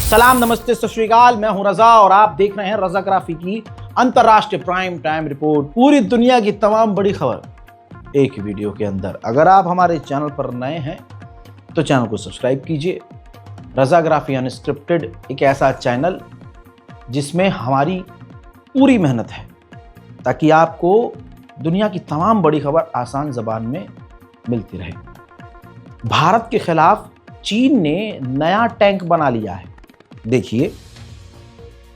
सलाम, नमस्ते, सत श्री अकाल। मैं हूं रजा और आप देख रहे हैं रजाग्राफी की अंतरराष्ट्रीय प्राइम टाइम रिपोर्ट। पूरी दुनिया की तमाम बड़ी खबर एक वीडियो के अंदर। अगर आप हमारे चैनल पर नए हैं तो चैनल को सब्सक्राइब कीजिए। रजाग्राफी अनस्क्रिप्टेड एक ऐसा चैनल जिसमें हमारी पूरी मेहनत है ताकि आपको दुनिया की तमाम बड़ी खबर आसान ज़बान में मिलती रहे। भारत के खिलाफ चीन ने नया टैंक बना लिया है। देखिए,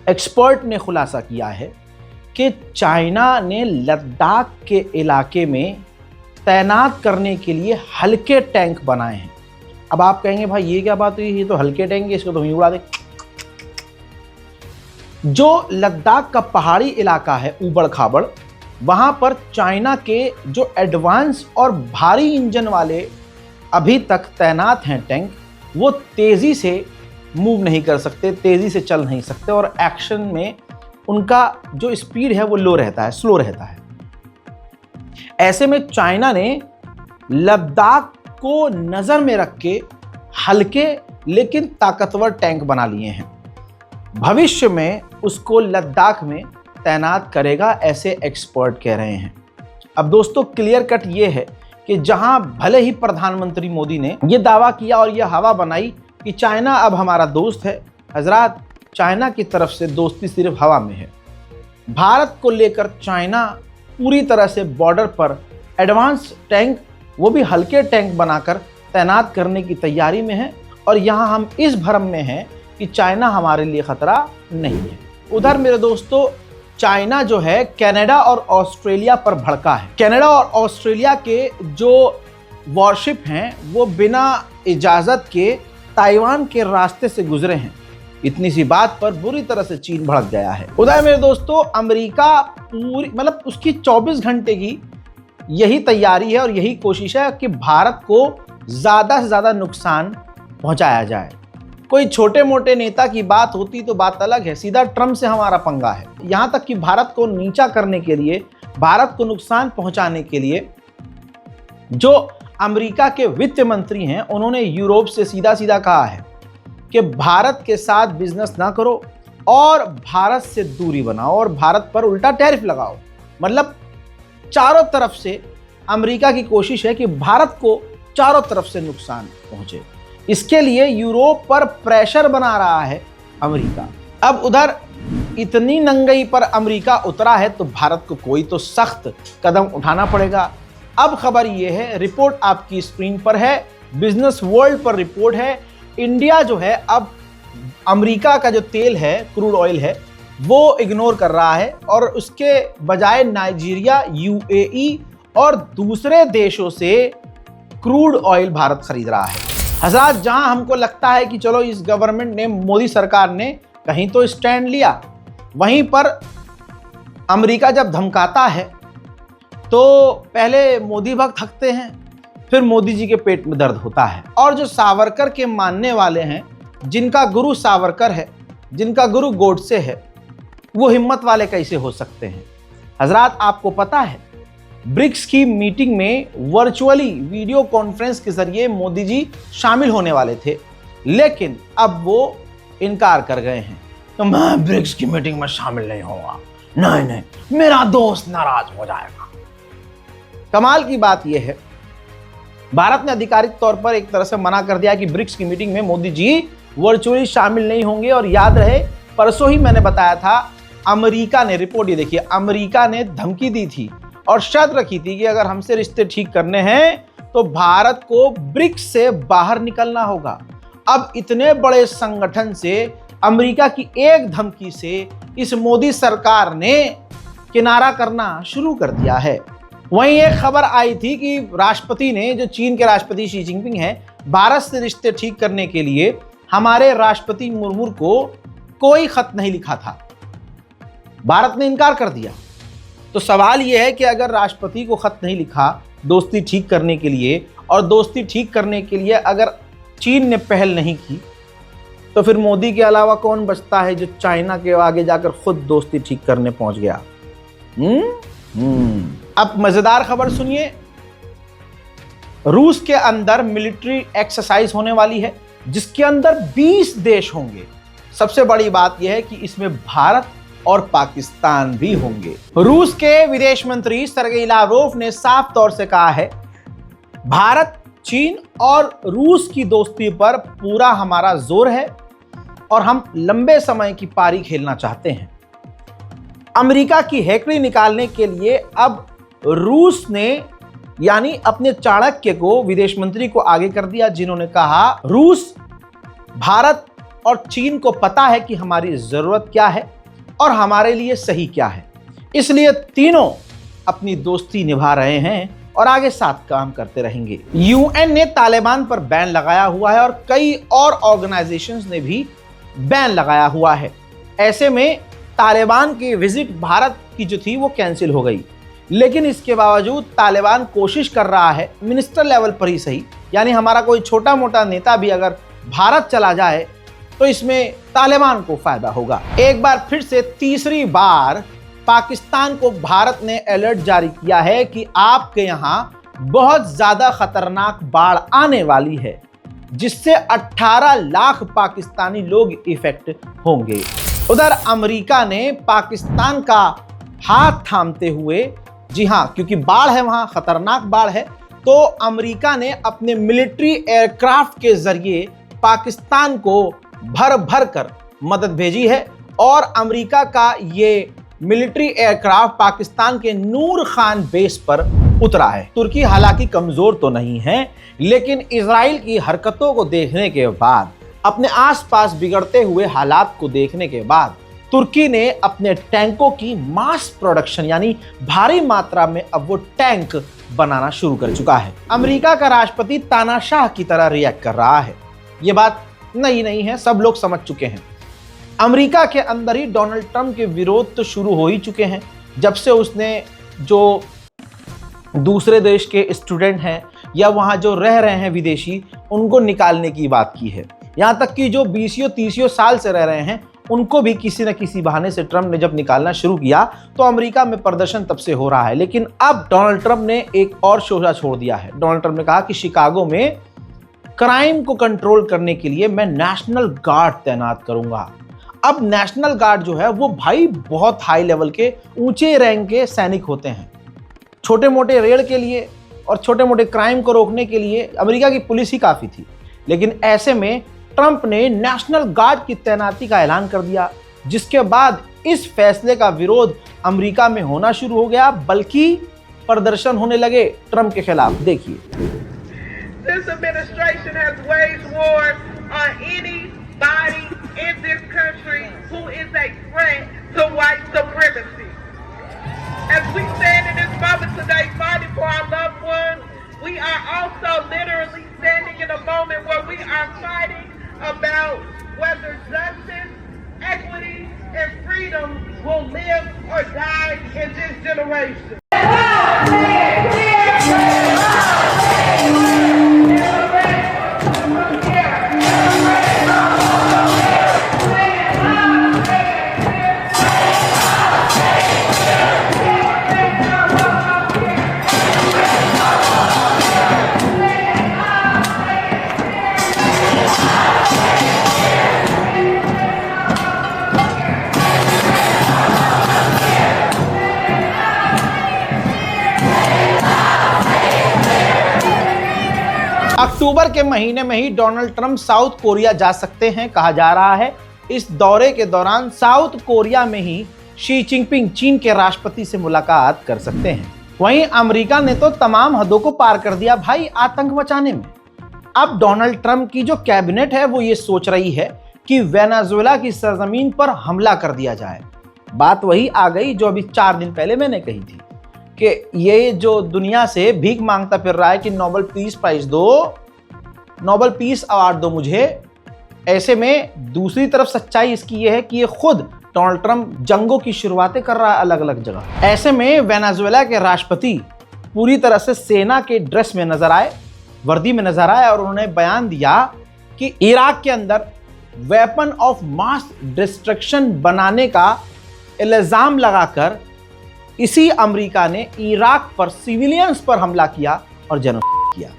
एक्सपर्ट ने खुलासा किया है कि चाइना ने लद्दाख के इलाके में तैनात करने के लिए हल्के टैंक बनाए हैं। अब आप कहेंगे भाई ये क्या बात हुई, ये तो हल्के टैंक है, इसको तो हम उड़ा दें। जो लद्दाख का पहाड़ी इलाका है ऊबड़ खाबड़, वहां पर चाइना के जो एडवांस और भारी इंजन वाले अभी तक तैनात हैं टैंक, वो तेजी से मूव नहीं कर सकते, तेजी से चल नहीं सकते और एक्शन में उनका जो स्पीड है वो लो रहता है, स्लो रहता है। ऐसे में चाइना ने लद्दाख को नजर में रख के हल्के लेकिन ताकतवर टैंक बना लिए हैं। भविष्य में उसको लद्दाख में तैनात करेगा, ऐसे एक्सपर्ट कह रहे हैं। अब दोस्तों, क्लियर कट ये है कि जहां भले ही प्रधानमंत्री मोदी ने यह दावा किया और यह हवा बनाई कि चाइना अब हमारा दोस्त है, हजरात, चाइना की तरफ से दोस्ती सिर्फ हवा में है। भारत को लेकर चाइना पूरी तरह से बॉर्डर पर एडवांस टैंक, वो भी हल्के टैंक बनाकर तैनात करने की तैयारी में है और यहाँ हम इस भ्रम में हैं कि चाइना हमारे लिए खतरा नहीं है। उधर मेरे दोस्तों, चाइना जो है कनाडा और ऑस्ट्रेलिया पर भड़का है। कनाडा और ऑस्ट्रेलिया के जो वॉरशिप हैं वो बिना इजाज़त के ताइवान के रास्ते से गुजरे हैं। इतनी सी बात पर बुरी तरह से चीन भड़क गया है। उधर मेरे दोस्तों, अमेरिका पूरी उसकी 24 घंटे की यही तैयारी है और यही कोशिश है कि भारत को ज़्यादा से ज़्यादा नुकसान पहुंचाया जाए। कोई छोटे मोटे नेता की बात होती तो बात अलग है, सीधा ट्रंप से हमारा पंगा है। यहाँ तक कि भारत को नीचा करने के लिए, भारत को नुकसान पहुंचाने के लिए जो अमेरिका के वित्त मंत्री हैं, उन्होंने यूरोप से सीधा सीधा कहा है कि भारत के साथ बिजनेस ना करो और भारत से दूरी बनाओ और भारत पर उल्टा टैरिफ लगाओ। मतलब चारों तरफ से अमेरिका की कोशिश है कि भारत को चारों तरफ से नुकसान पहुंचे। इसके लिए यूरोप पर प्रेशर बना रहा है अमेरिका। अब उधर इतनी नंगई पर अमेरिका उतरा है तो भारत को कोई तो सख्त कदम उठाना पड़ेगा। अब खबर यह है, रिपोर्ट आपकी स्क्रीन पर है, बिजनेस वर्ल्ड पर रिपोर्ट है। इंडिया जो है अब अमेरिका का जो तेल है, क्रूड ऑयल है, वो इग्नोर कर रहा है और उसके बजाय नाइजीरिया, यूएई और दूसरे देशों से क्रूड ऑयल भारत खरीद रहा है। हज़रात, जहां हमको लगता है कि चलो इस गवर्नमेंट ने, मोदी सरकार ने कहीं तो स्टैंड लिया, वहीं पर अमेरिका जब धमकाता है तो पहले मोदी भक्त थकते हैं, फिर मोदी जी के पेट में दर्द होता है। और जो सावरकर के मानने वाले हैं, जिनका गुरु सावरकर है, जिनका गुरु गोडसे है, वो हिम्मत वाले कैसे हो सकते हैं? हजरात, आपको पता है ब्रिक्स की मीटिंग में वर्चुअली वीडियो कॉन्फ्रेंस के जरिए मोदी जी शामिल होने वाले थे, लेकिन अब वो इनकार कर गए हैं। तो मैं ब्रिक्स की मीटिंग में शामिल नहीं होगा, नहीं, मेरा दोस्त नाराज हो जाएगा। कमाल की बात यह है, भारत ने आधिकारिक तौर पर एक तरह से मना कर दिया कि ब्रिक्स की मीटिंग में मोदी जी वर्चुअली शामिल नहीं होंगे। और याद रहे, परसों ही मैंने बताया था, अमेरिका ने, रिपोर्ट ये देखिए, अमेरिका ने धमकी दी थी और शर्त रखी थी कि अगर हमसे रिश्ते ठीक करने हैं तो भारत को ब्रिक्स से बाहर निकलना होगा। अब इतने बड़े संगठन से, अमेरिका की एक धमकी से इस मोदी सरकार ने किनारा करना शुरू कर दिया है। वहीं एक खबर आई थी कि राष्ट्रपति ने, जो चीन के राष्ट्रपति शी जिनपिंग हैं, भारत से रिश्ते ठीक करने के लिए हमारे राष्ट्रपति मुर्मू को कोई खत नहीं लिखा था। भारत ने इनकार कर दिया। तो सवाल यह है कि अगर राष्ट्रपति को खत नहीं लिखा दोस्ती ठीक करने के लिए, और दोस्ती ठीक करने के लिए अगर चीन ने पहल नहीं की, तो फिर मोदी के अलावा कौन बचता है जो चाइना के आगे जाकर खुद दोस्ती ठीक करने पहुंच गया? अब मजेदार खबर सुनिए, रूस के अंदर मिलिट्री एक्सरसाइज होने वाली है जिसके अंदर 20 देश होंगे। सबसे बड़ी बात यह है कि इसमें भारत और पाकिस्तान भी होंगे। रूस के विदेश मंत्री सर्गेई लावरोव ने साफ तौर से कहा है, भारत, चीन और रूस की दोस्ती पर पूरा हमारा जोर है और हम लंबे समय की पारी खेलना चाहते हैं। अमेरिका की हेकड़ी निकालने के लिए अब रूस ने यानी अपने चाणक्य को, विदेश मंत्री को आगे कर दिया, जिन्होंने कहा रूस, भारत और चीन को पता है कि हमारी जरूरत क्या है और हमारे लिए सही क्या है, इसलिए तीनों अपनी दोस्ती निभा रहे हैं और आगे साथ काम करते रहेंगे। यूएन ने तालिबान पर बैन लगाया हुआ है और कई और ऑर्गेनाइजेशंस ने भी बैन लगाया हुआ है। ऐसे में तालिबान की विजिट भारत की जो थी वो कैंसिल हो गई, लेकिन इसके बावजूद तालिबान कोशिश कर रहा है, मिनिस्टर लेवल पर ही सही, यानी हमारा कोई छोटा मोटा नेता भी अगर भारत चला जाए तो इसमें तालिबान को फायदा होगा। एक बार फिर से तीसरी बार पाकिस्तान को भारत ने अलर्ट जारी किया है कि आपके यहां बहुत ज्यादा खतरनाक बाढ़ आने वाली है, जिससे 18 लाख पाकिस्तानी लोग इफेक्ट होंगे। उधर अमेरिका ने पाकिस्तान का हाथ थामते हुए, जी हां, क्योंकि बाढ़ है वहां, खतरनाक बाढ़ है, तो अमेरिका ने अपने मिलिट्री एयरक्राफ्ट के जरिए पाकिस्तान को भर भर कर मदद भेजी है और अमेरिका का ये मिलिट्री एयरक्राफ्ट पाकिस्तान के नूर खान बेस पर उतरा है। तुर्की हालांकि कमजोर तो नहीं है, लेकिन इजराइल की हरकतों को देखने के बाद, अपने आसपास बिगड़ते हुए हालात को देखने के बाद, तुर्की ने अपने टैंकों की मास प्रोडक्शन यानी भारी मात्रा में अब वो टैंक बनाना शुरू कर चुका है। अमेरिका का राष्ट्रपति तानाशाह की तरह रिएक्ट कर रहा है। ये बात नहीं है, सब लोग समझ चुके हैं। अमेरिका के अंदर ही डोनाल्ड ट्रंप के विरोध तो शुरू हो ही चुके हैं, जब से उसने जो दूसरे देश के स्टूडेंट हैं या वहां जो रह रहे हैं विदेशी, उनको निकालने की बात की है। यहां तक कि जो 20-30 साल से रह रहे हैं, उनको भी किसी न किसी बहाने से ट्रंप ने जब निकालना शुरू किया तो अमेरिका में प्रदर्शन तब से हो रहा है। लेकिन अब डोनाल्ड ट्रंप ने एक और शोषा छोड़ दिया है। डोनाल्ड ट्रंप ने कहा कि शिकागो में क्राइम को कंट्रोल करने के लिए मैं नेशनल गार्ड तैनात करूंगा। अब नेशनल गार्ड जो है वो भाई बहुत हाई लेवल के, ऊंचे रैंक के सैनिक होते हैं। छोटे मोटे रेड के लिए और छोटे मोटे क्राइम को रोकने के लिए अमेरिका की पुलिस ही काफी थी, लेकिन ऐसे में ट्रंप ने नेशनल गार्ड की तैनाती का ऐलान कर दिया, जिसके बाद इस फैसले का विरोध अमेरिका में होना शुरू हो गया, बल्कि प्रदर्शन होने लगे ट्रंप के खिलाफ। देखिए, This administration has waged war on anybody in this country who is a threat to white supremacy. As we stand in this moment today fighting for our loved ones, we are also literally standing in a moment where we are fighting about whether justice, equity, and freedom will live or die in this generation. अक्टूबर के महीने में ही Donald Trump south Korea जा सकते हैं, कहा जा रहा है। इस दौरे के दौरान साउथ कोरिया में ही शी जिनपिंग चीन के राष्ट्रपति से मुलाकात कर सकते हैं। वहीं अमेरिका ने तो तमाम हदों को पार कर दिया भाई आतंक मचाने में। अब डोनाल्ड ट्रंप की जो कैबिनेट है वो ये सोच रही है कि वेनेजुएला की सरजमीन पर हमला कर दिया जाए। बात वही आ गई जो अभी 4 दिन पहले मैंने कही थी कि ये जो दुनिया से भीख मांगता फिर रहा है कि नोबेल पीस प्राइज दो, नोबेल पीस अवार्ड दो मुझे। ऐसे में दूसरी तरफ सच्चाई इसकी ये है कि ये खुद डोनाल्ड ट्रंप जंगों की शुरुआतें कर रहा है अलग अलग जगह। ऐसे में वेनेजुएला के राष्ट्रपति पूरी तरह से सेना के ड्रेस में नजर आए, वर्दी में नजर आए, और उन्होंने बयान दिया कि इराक के अंदर वेपन ऑफ मास डिस्ट्रक्शन बनाने का इल्जाम लगाकर इसी अमेरिका ने इराक पर सिविलियंस पर हमला किया और जेनोसाइड किया।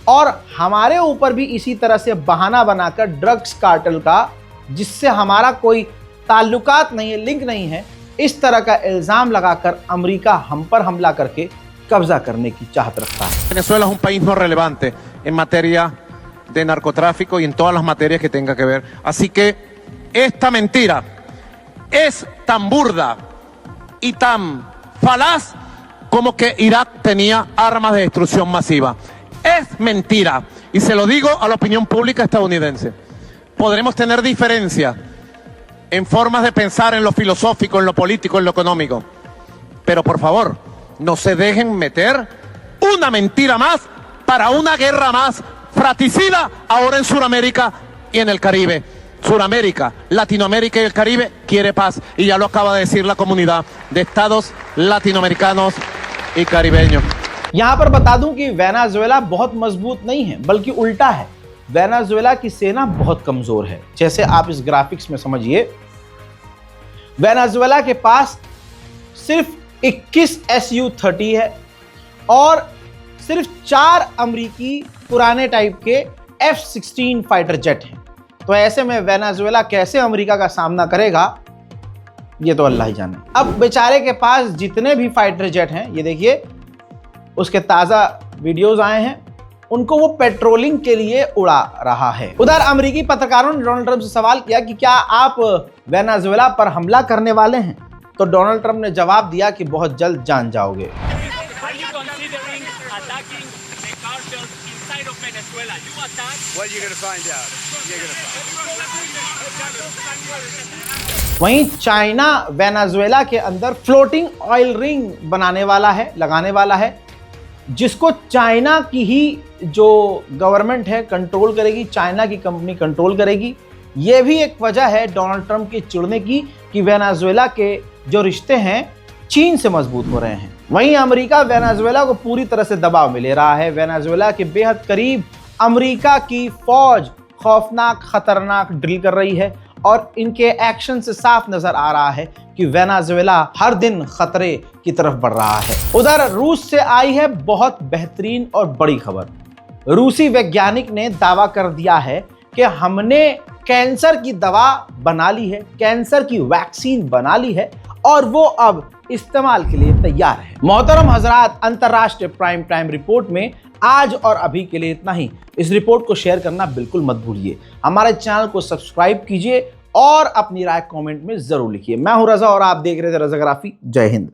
और हमारे ऊपर भी इसी तरह से बहाना बनाकर ड्रग्स कार्टेल का जिससे हमारा कोई ताल्लुकात नहीं है, लिंक नहीं है, इस तरह का इल्जाम लगाकर अमेरिका हम पर हमला करके कब्जा करने की चाहत रखता है। Venezuela es un país no relevante en materia de narcotráfico y en todas las materias que tenga que ver. Así que esta mentira es tan burda y tan falaz como que Irak tenía armas de destrucción masiva. Es mentira, y se lo digo a la opinión pública estadounidense. Podremos tener diferencias en formas de pensar, en lo filosófico, en lo político, en lo económico, pero por favor, no se dejen meter una mentira más para una guerra más fratricida ahora en Sudamérica y en el Caribe. Sudamérica, Latinoamérica y el Caribe quiere paz, y ya lo acaba de decir la comunidad de estados latinoamericanos y caribeños. यहां पर बता दूं कि Venezuela बहुत मजबूत नहीं है, बल्कि उल्टा है। वेनेजुएला की सेना बहुत कमजोर है। जैसे आप इस ग्राफिक्स में समझिए, वेनेजुएला के पास सिर्फ 21 Su-30 है और सिर्फ 4 अमेरिकी पुराने टाइप के F-16 फाइटर जेट हैं। तो ऐसे में वेनेजुएला कैसे अमेरिका का सामना करेगा, ये तो अल्लाह ही जाने। अब बेचारे के पास जितने भी फाइटर जेट हैं, ये देखिए उसके ताज़ा वीडियोस आए हैं, उनको वो पेट्रोलिंग के लिए उड़ा रहा है। उधर अमेरिकी पत्रकारों ने डोनाल्ड ट्रंप से सवाल किया कि क्या आप वेनेजुएला पर हमला करने वाले हैं, तो डोनाल्ड ट्रंप ने जवाब दिया कि बहुत जल्द जान जाओगे। वहीं चाइना वेनेजुएला के अंदर फ्लोटिंग ऑयल रिंग बनाने वाला है, लगाने वाला है, जिसको चाइना की ही जो गवर्नमेंट है कंट्रोल करेगी, चाइना की कंपनी कंट्रोल करेगी। यह भी एक वजह है डोनाल्ड ट्रंप के चिढ़ने की कि वेनेजुएला के जो रिश्ते हैं चीन से मजबूत हो रहे हैं। वहीं अमेरिका वेनेजुएला को पूरी तरह से दबाव में ले रहा है। वेनेजुएला के बेहद करीब अमेरिका की फौज खौफनाक, खतरनाक ड्रिल कर रही है और इनके एक्शन से साफ नजर आ रहा है कि वेनेजुएला हर दिन खतरे की तरफ बढ़ रहा है। उधर रूस से आई है बहुत बेहतरीन और बड़ी खबर। रूसी वैज्ञानिक ने दावा कर दिया है कि हमने कैंसर की दवा बना ली है, कैंसर की वैक्सीन बना ली है और वो अब इस्तेमाल के लिए तैयार है। मोहतरम हजरात, अंतर्राष्ट्रीय प्राइम टाइम रिपोर्ट में आज और अभी के लिए इतना ही। इस रिपोर्ट को शेयर करना बिल्कुल मत भूलिए। हमारे चैनल को सब्सक्राइब कीजिए और अपनी राय कमेंट में जरूर लिखिए। मैं हूं रजा और आप देख रहे थे रजाग्राफी। जय हिंद।